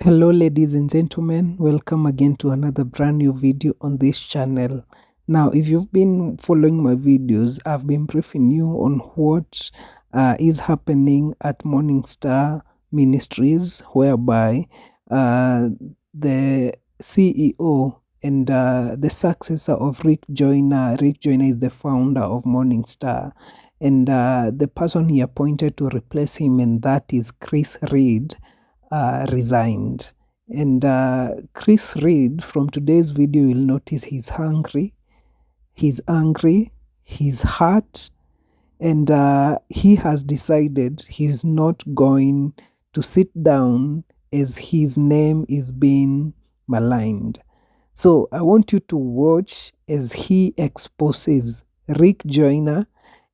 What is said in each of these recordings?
Hello ladies and gentlemen, welcome again to another brand new video on this channel. Now if you've been following my videos, I've been briefing you on what is happening at Morning Star Ministries, whereby the CEO and the successor of Rick Joyner is the founder of Morning Star, and the person he appointed to replace him, and that is Chris Reed, resigned. And Chris Reed, from today's video, you'll notice he's hungry, he's angry, he's hurt, and he has decided he's not going to sit down as his name is being maligned. So I want you to watch as he exposes Rick Joyner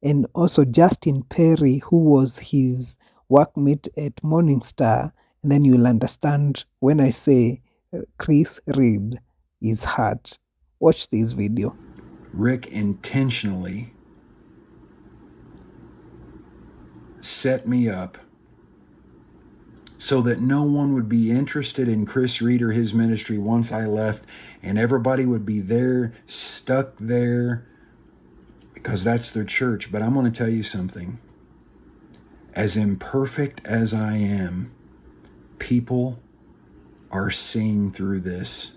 and also Justin Perry, who was his workmate at Morning Star, and then you'll understand when I say Chris Reed is hurt. Watch this video. Rick intentionally set me up so that no one would be interested in Chris Reed or his ministry once I left, and everybody would be there, stuck there, because that's their church. But I'm going to tell you something. As imperfect as I am, people are seeing through this.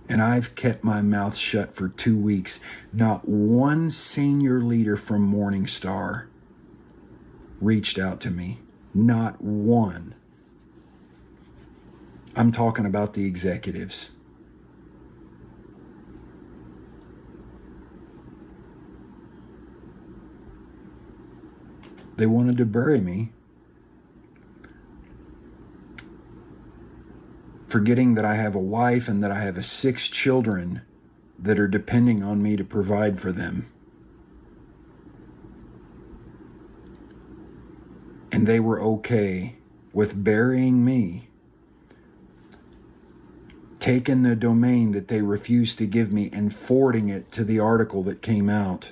And I've kept my mouth shut for 2 weeks. Not one senior leader from Morning Star reached out to me. Not one. I'm talking about the executives. They wanted to bury me, forgetting that I have a wife and that I have 6 children that are depending on me to provide for them. And they were okay with burying me, taking the domain that they refused to give me and forwarding it to the article that came out.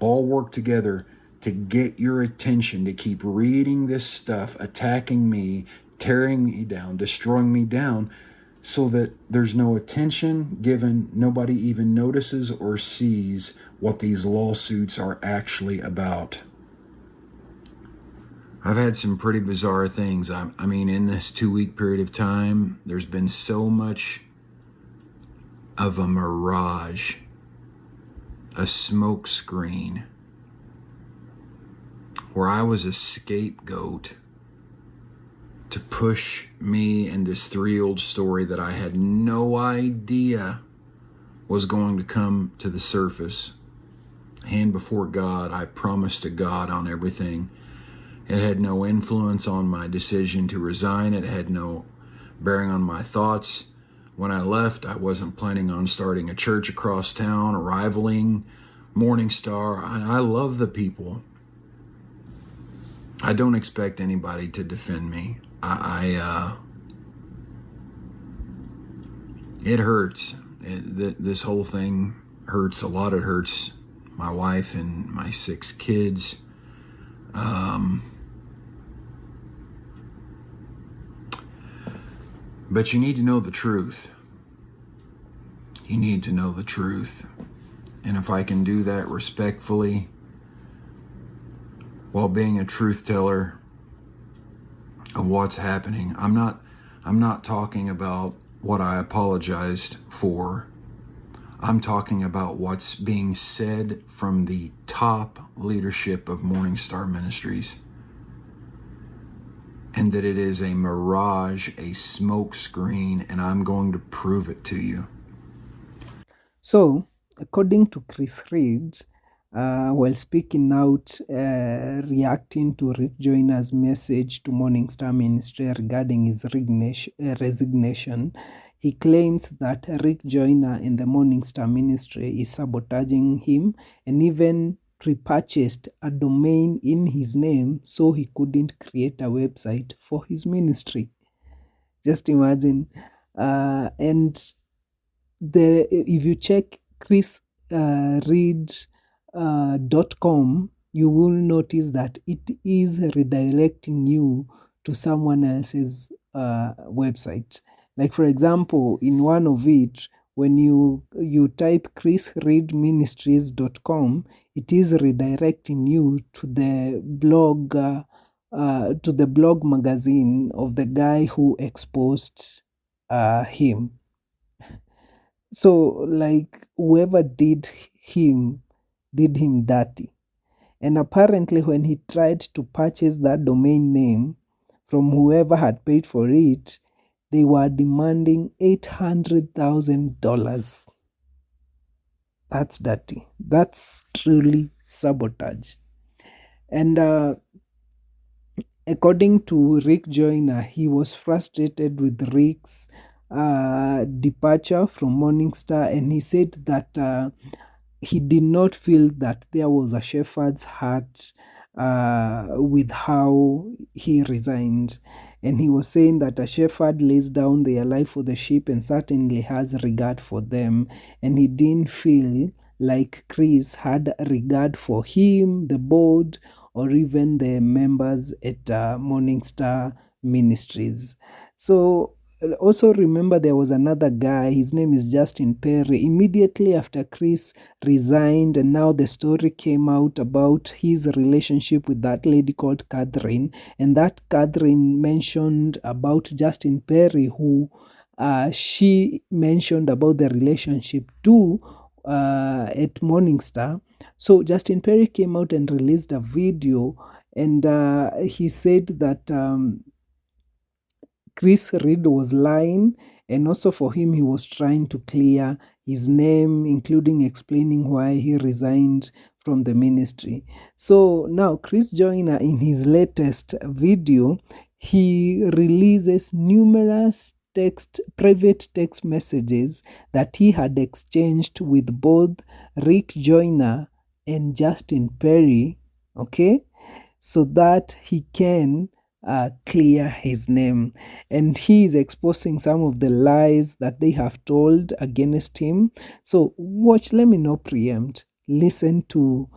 All work together to get your attention, to keep reading this stuff, attacking me, tearing me down, destroying me down, so that there's no attention given, nobody even notices or sees what these lawsuits are actually about. I've had some pretty bizarre things. I mean, in this 2-week period of time, there's been so much of a mirage, a smoke screen, where I was a scapegoat to push me and this 3-year-old story that I had no idea was going to come to the surface. Hand before God, I promised to God on everything. It had no influence on my decision to resign. It had no bearing on my thoughts. When I left, I wasn't planning on starting a church across town, rivaling Morning Star. I love the people. I don't expect anybody to defend me. It hurts. This whole thing hurts a lot. It hurts my wife and my 6 kids. But you need to know the truth. You need to know the truth. And if I can do that respectfully, while being a truth teller of what's happening, I'm not talking about what I apologized for. I'm talking about what's being said from the top leadership of Morning Star Ministries. And that it is a mirage, a smoke screen, and I'm going to prove it to you. So, according to Chris Reed, while speaking out, reacting to Rick Joyner's message to Morning Star Ministry regarding his resignation, he claims that Rick Joyner in the Morning Star Ministry is sabotaging him, and even repurchased a domain in his name so he couldn't create a website for his ministry. Just imagine. And if you check Chris Reed.com, you will notice that it is redirecting you to someone else's website. Like for example, in one of it, when you type chrisreedministries.com, it is redirecting you to the blog magazine of the guy who exposed him. So like whoever did him dirty. And apparently when he tried to purchase that domain name from whoever had paid for it, they were demanding $800,000. That's dirty. That's truly sabotage. And according to Rick Joyner, he was frustrated with Rick's departure from Morningstar, and he said that he did not feel that there was a shepherd's heart with how he resigned. And he was saying that a shepherd lays down their life for the sheep and certainly has regard for them. And he didn't feel like Chris had regard for him, the board, or even the members at Morningstar Ministries. So also remember there was another guy, his name is Justin Perry. Immediately after Chris resigned, and now the story came out about his relationship with that lady called Catherine, and that Catherine mentioned about Justin Perry, who she mentioned about the relationship too at Morningstar. So Justin Perry came out and released a video, and he said that Chris Reed was lying, and also for him, he was trying to clear his name, including explaining why he resigned from the ministry. So now, Chris Joyner, in his latest video, he releases numerous private text messages that he had exchanged with both Rick Joyner and Justin Perry, okay, so that he can clear his name. And he is exposing some of the lies that they have told against him. So watch, let me not preempt. Listen to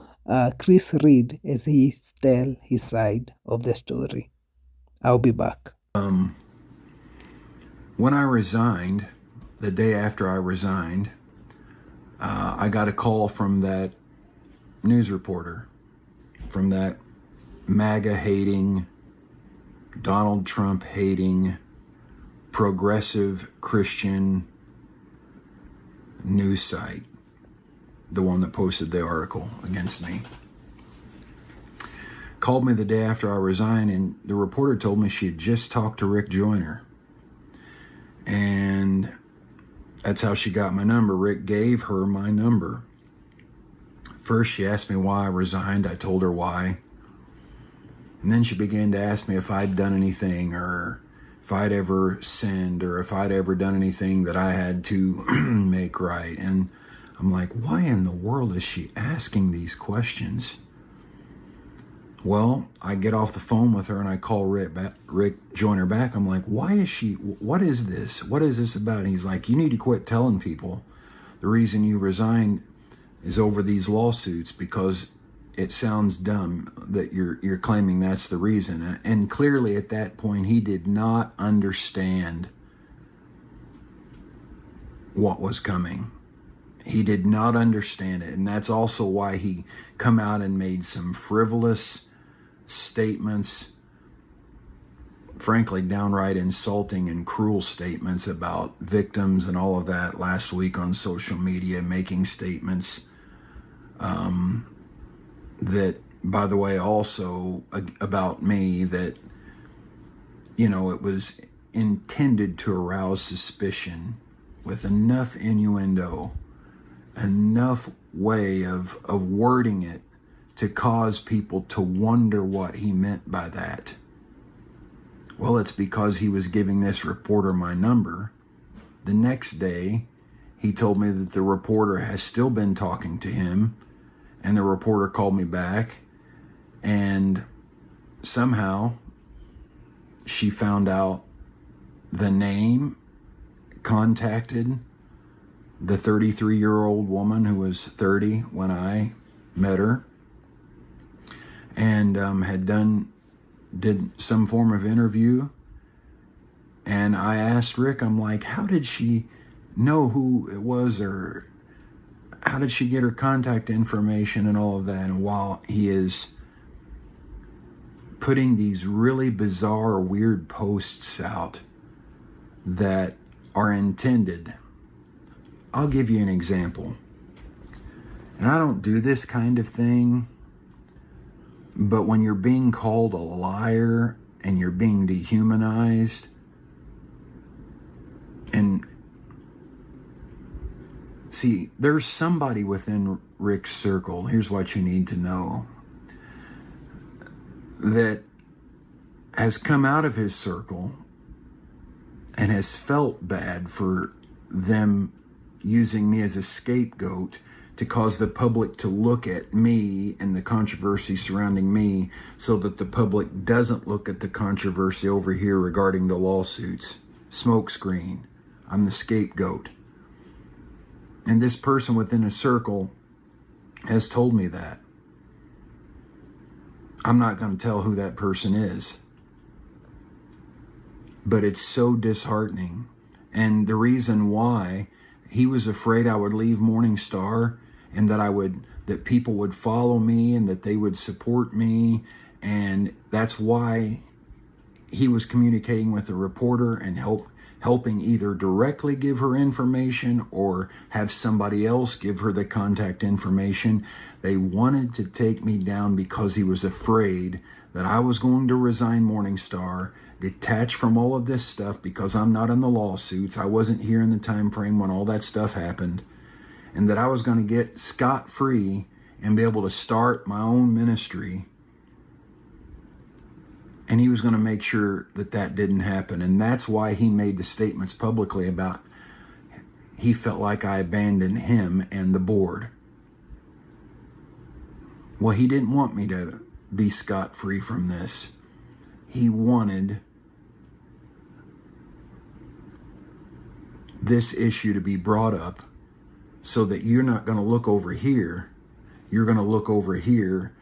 Chris Reed as he tells his side of the story. I'll be back. When I resigned, the day after I resigned, I got a call from that news reporter, from that MAGA hating, Donald Trump hating, progressive Christian news site, the one that posted the article against me. Called me the day after I resigned, and the reporter told me she had just talked to Rick Joyner. And that's how she got my number. Rick gave her my number. First, she asked me why I resigned. I told her why. And then she began to ask me if I'd done anything, or if I'd ever sinned, or if I'd ever done anything that I had to make right. And I'm like, why in the world is she asking these questions? Well, I get off the phone with her and I call Rick Joyner back. I'm like, what is this? What is this about? And he's like, you need to quit telling people the reason you resigned is over these lawsuits, because it sounds dumb that you're claiming that's the reason. And clearly at that point, he did not understand what was coming. He did not understand it. And that's also why he come out and made some frivolous statements, frankly, downright insulting and cruel statements about victims and all of that last week on social media, making statements that, by the way, also about me, that, you know, it was intended to arouse suspicion with enough innuendo, enough way of wording it to cause people to wonder what he meant by that. Well, it's because he was giving this reporter my number. The next day, he told me that the reporter has still been talking to him, and the reporter called me back, and somehow she found out the name, contacted the 33-year-old woman who was 30 when I met her, and did some form of interview, And I asked Rick, I'm like, how did she know who it was, or how did she get her contact information and all of that? And while he is putting these really bizarre, weird posts out that are intended, I'll give you an example. And I don't do this kind of thing, but when you're being called a liar and you're being dehumanized, and see, there's somebody within Rick's circle, here's what you need to know, that has come out of his circle and has felt bad for them using me as a scapegoat to cause the public to look at me and the controversy surrounding me, so that the public doesn't look at the controversy over here regarding the lawsuits. Smokescreen. I'm the scapegoat. And this person within a circle has told me that. I'm not going to tell who that person is. But it's so disheartening. And the reason why, he was afraid I would leave Morningstar, and that people would follow me and that they would support me. And that's why he was communicating with a reporter and helping either directly give her information or have somebody else give her the contact information. They wanted to take me down because he was afraid that I was going to resign Morningstar, detach from all of this stuff because I'm not in the lawsuits. I wasn't here in the time frame when all that stuff happened, and that I was going to get scot-free and be able to start my own ministry. And he was going to make sure that that didn't happen. And that's why he made the statements publicly about he felt like I abandoned him and the board. Well, he didn't want me to be scot-free from this. He wanted this issue to be brought up so that you're not going to look over here. You're going to look over here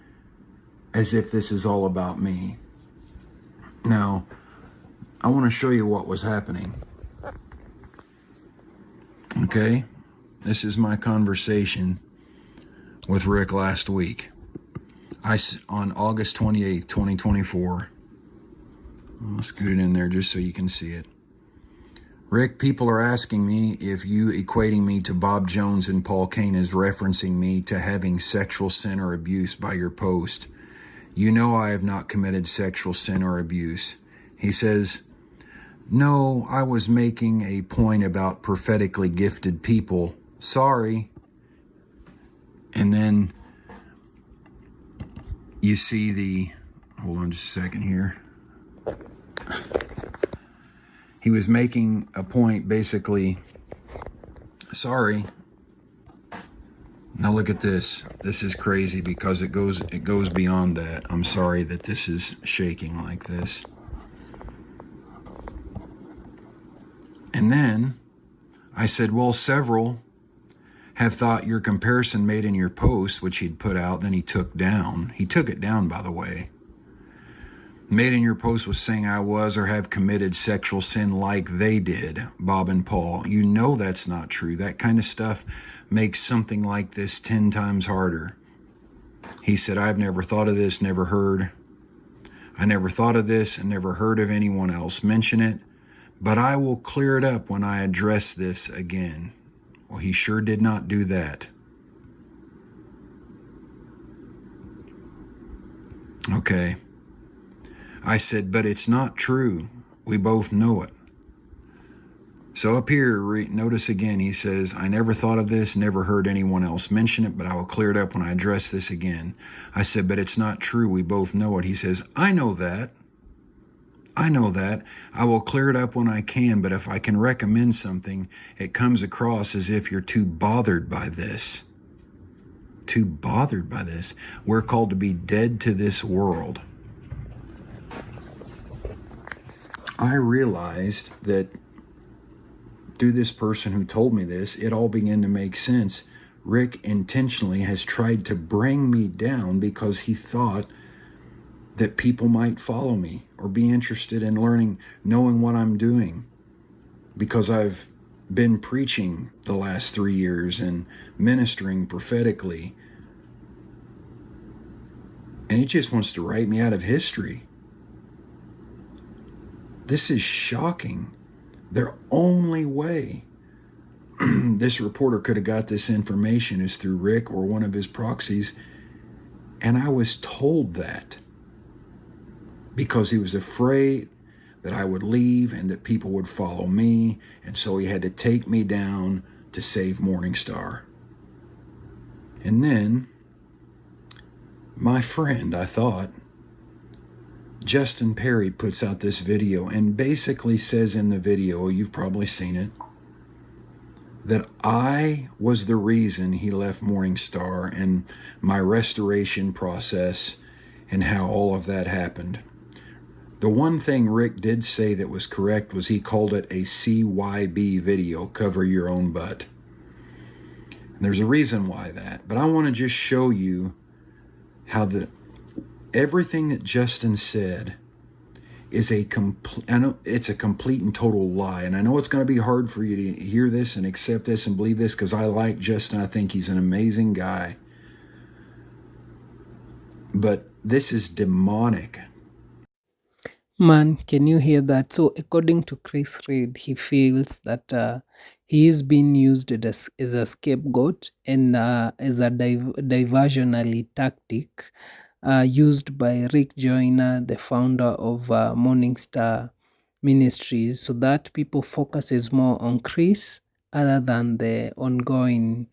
as if this is all about me. Now, I want to show you what was happening. Okay? This is my conversation with Rick last week. On August 28th, 2024. I'll scoot it in there just so you can see it. Rick, people are asking me if you equating me to Bob Jones and Paul Cain is referencing me to having sexual sin or abuse by your post. You know I have not committed sexual sin or abuse. He says, no, I was making a point about prophetically gifted people. Sorry. And then you see hold on just a second here. He was making a point basically, sorry. Now look at this. This is crazy because it goes beyond that. I'm sorry that this is shaking like this. And then I said, well, several have thought your comparison made in your post, which he'd put out, then he took down. He took it down, by the way. Made in your post was saying I was or have committed sexual sin like they did, Bob and Paul. You know that's not true. That kind of stuff makes something like this 10 times harder. He said, I've never thought of this, never heard. I never thought of this and never heard of anyone else mention it, but I will clear it up when I address this again. Well, he sure did not do that. Okay. I said, but it's not true. We both know it. So up here, notice again, he says, I never thought of this, never heard anyone else mention it, but I will clear it up when I address this again. I said, but it's not true. We both know it. He says, I know that. I know that. I will clear it up when I can, but if I can recommend something, it comes across as if you're too bothered by this. Too bothered by this. We're called to be dead to this world. I realized that through this person who told me this, it all began to make sense. Rick intentionally has tried to bring me down because he thought that people might follow me or be interested in knowing what I'm doing. because I've been preaching the last 3 years and ministering prophetically, and he just wants to write me out of history. This is shocking. Their only way this reporter could have got this information is through Rick or one of his proxies, and I was told that because he was afraid that I would leave and that people would follow me, and so he had to take me down to save Morningstar. And then my friend, I thought, Justin Perry, puts out this video and basically says in the video, you've probably seen it, that I was the reason he left Morningstar and my restoration process and how all of that happened. The one thing Rick did say that was correct was he called it a CYB video, cover your own butt. And there's a reason why that, but I want to just show you how everything that Justin said is it's a complete and total lie. And I know it's going to be hard for you to hear this and accept this and believe this, because I like Justin. I think he's an amazing guy. But this is demonic. Man, can you hear that? So according to Chris Reed, he feels that he is being used as a scapegoat and as a diversionary tactic used by Rick Joyner, the founder of Morningstar Ministries, so that people focuses more on Chris other than the ongoing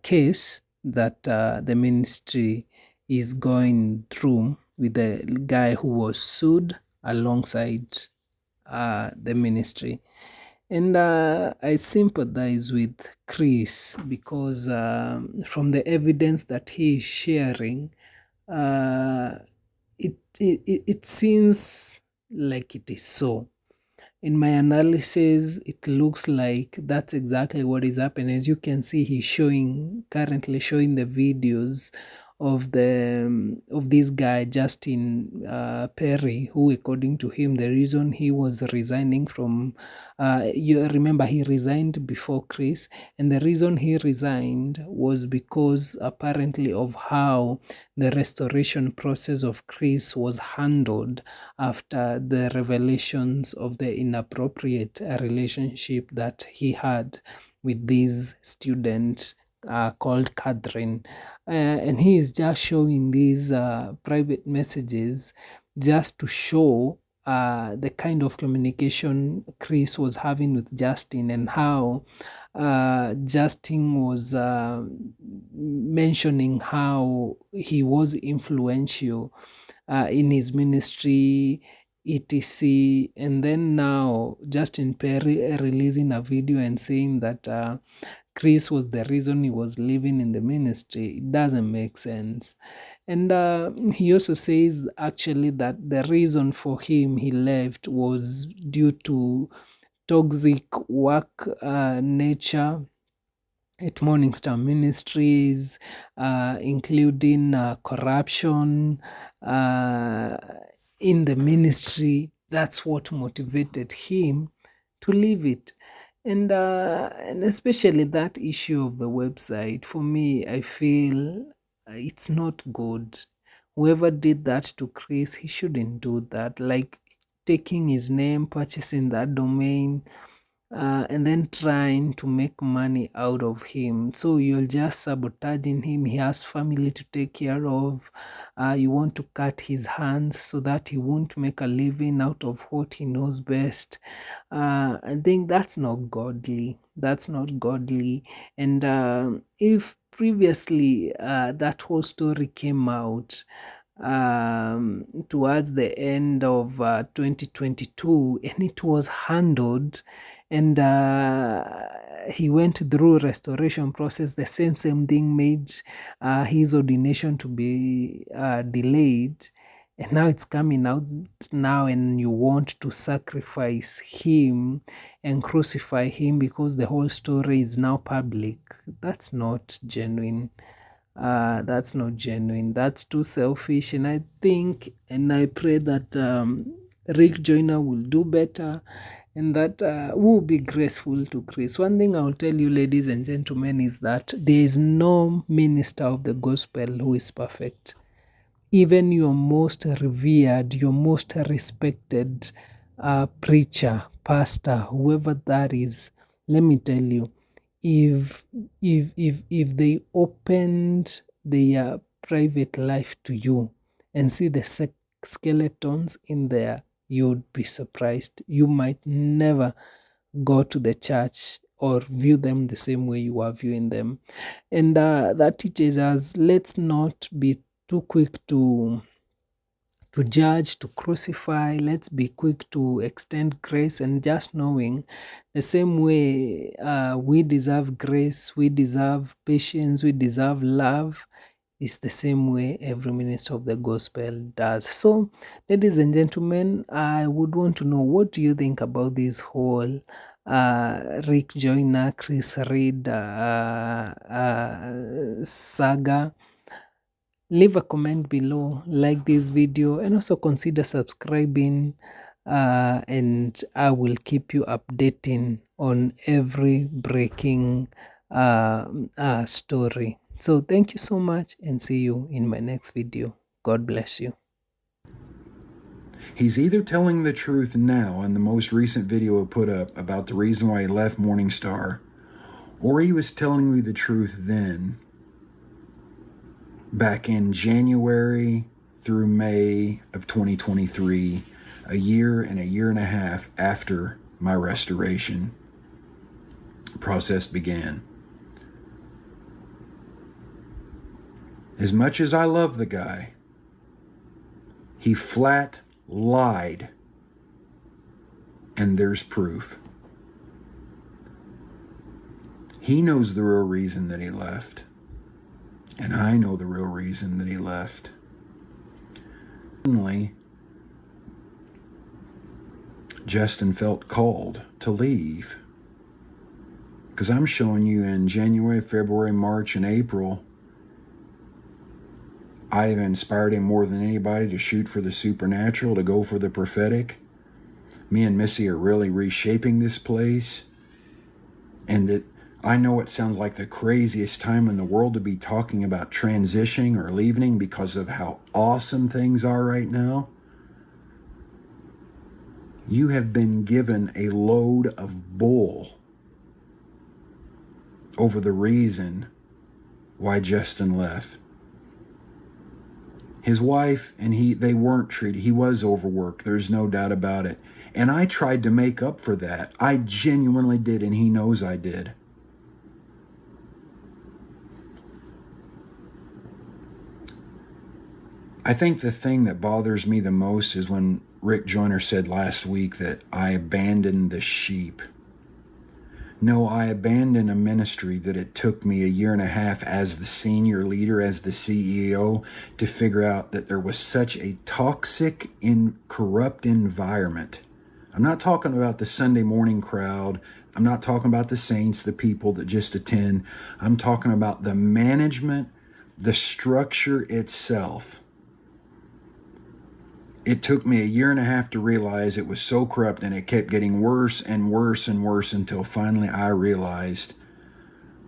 case that the ministry is going through with the guy who was sued alongside the ministry. And I sympathize with Chris because from the evidence that he is sharing, it seems like it is so. In my analysis, it looks like that's exactly what is happening. As you can see, he's currently showing the videos of this guy Justin Perry, who, according to him, the reason he was resigning from, you remember he resigned before Chris, and the reason he resigned was because apparently of how the restoration process of Chris was handled after the revelations of the inappropriate relationship that he had with this student called Catherine. And he is just showing these private messages just to show the kind of communication Chris was having with Justin, and how Justin was mentioning how he was influential in his ministry, etc. And then now Justin Perry releasing a video and saying that Chris was the reason he was living in the ministry. It doesn't make sense. And he also says actually that the reason for him he left was due to toxic work nature at Morningstar Ministries, including corruption in the ministry. That's what motivated him to leave it. And especially that issue of the website, for me, I feel it's not good. Whoever did that to Chris, he shouldn't do that. Like taking his name, purchasing that domain, and then trying to make money out of him. So you're just sabotaging him. He has family to take care of. You want to cut his hands so that he won't make a living out of what he knows best. I think that's not godly. That's not godly. And if previously that whole story came out towards the end of 2022, and it was handled, and he went through restoration process, the same thing made his ordination to be delayed, and now it's coming out now, and you want to sacrifice him and crucify him because the whole story is now public. That's not genuine. That's not genuine. That's too selfish. And I think and I pray that Rick Joyner will do better and that will be graceful to Chris. One thing I'll tell you, ladies and gentlemen, is that there is no minister of the gospel who is perfect. Even your most revered, your most respected preacher, pastor, whoever that is, let me tell you, if they opened their private life to you and see the skeletons in there, you'd be surprised. You might never go to the church or view them the same way you are viewing them. And that teaches us, let's not be too quick to judge, to crucify. Let's be quick to extend grace, and just knowing the same way we deserve grace, we deserve patience, we deserve love, is the same way every minister of the gospel does. So, ladies and gentlemen, I would want to know, what do you think about this whole Rick Joyner, Chris Reed saga? Leave a comment below, like this video, and also consider subscribing, and I will keep you updating on every breaking story. So thank you so much, and see you in my next video. God bless you. He's either telling the truth now in the most recent video I put up about the reason why he left Morningstar, or he was telling me the truth then, back in January through May of 2023, a year and a half after my restoration process began. As much as I love the guy, he flat lied, and there's proof. He knows the real reason that he left, and I know the real reason that he left. Suddenly, Justin felt called to leave, because I'm showing you in January, February, March, and April, I have inspired him more than anybody to shoot for the supernatural, to go for the prophetic. Me and Missy are really reshaping this place. And that I know it sounds like the craziest time in the world to be talking about transitioning or leaving because of how awesome things are right now. You have been given a load of bull over the reason why Justin left. His wife and they weren't treated. He was overworked. There's no doubt about it. And I tried to make up for that. I genuinely did, and he knows I did. I think the thing that bothers me the most is when Rick Joyner said last week that I abandoned the sheep. No, I abandoned a ministry that it took me a year and a half as the senior leader, as the CEO, to figure out that there was such a toxic and corrupt environment. I'm not talking about the Sunday morning crowd. I'm not talking about the saints, the people that just attend. I'm talking about the management, the structure itself. It took me a year and a half to realize it was so corrupt, and it kept getting worse and worse and worse until finally I realized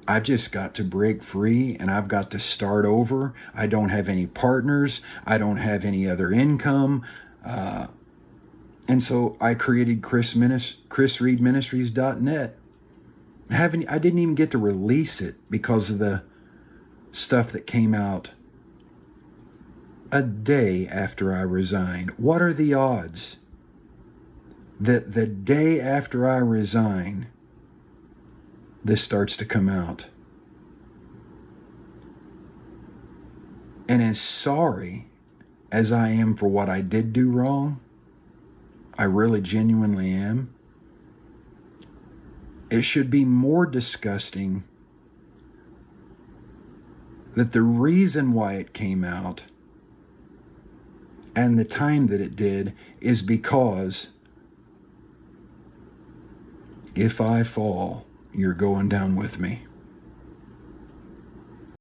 I've just got to break free and I've got to start over. I don't have any partners. I don't have any other income. And so I created chrisreedministries.net. I didn't even get to release it because of the stuff that came out a day after I resigned. What are the odds that the day after I resign, this starts to come out? And as sorry as I am for what I did do wrong, I really genuinely am, it should be more disgusting that the reason why it came out and the time that it did is because if I fall, you're going down with me.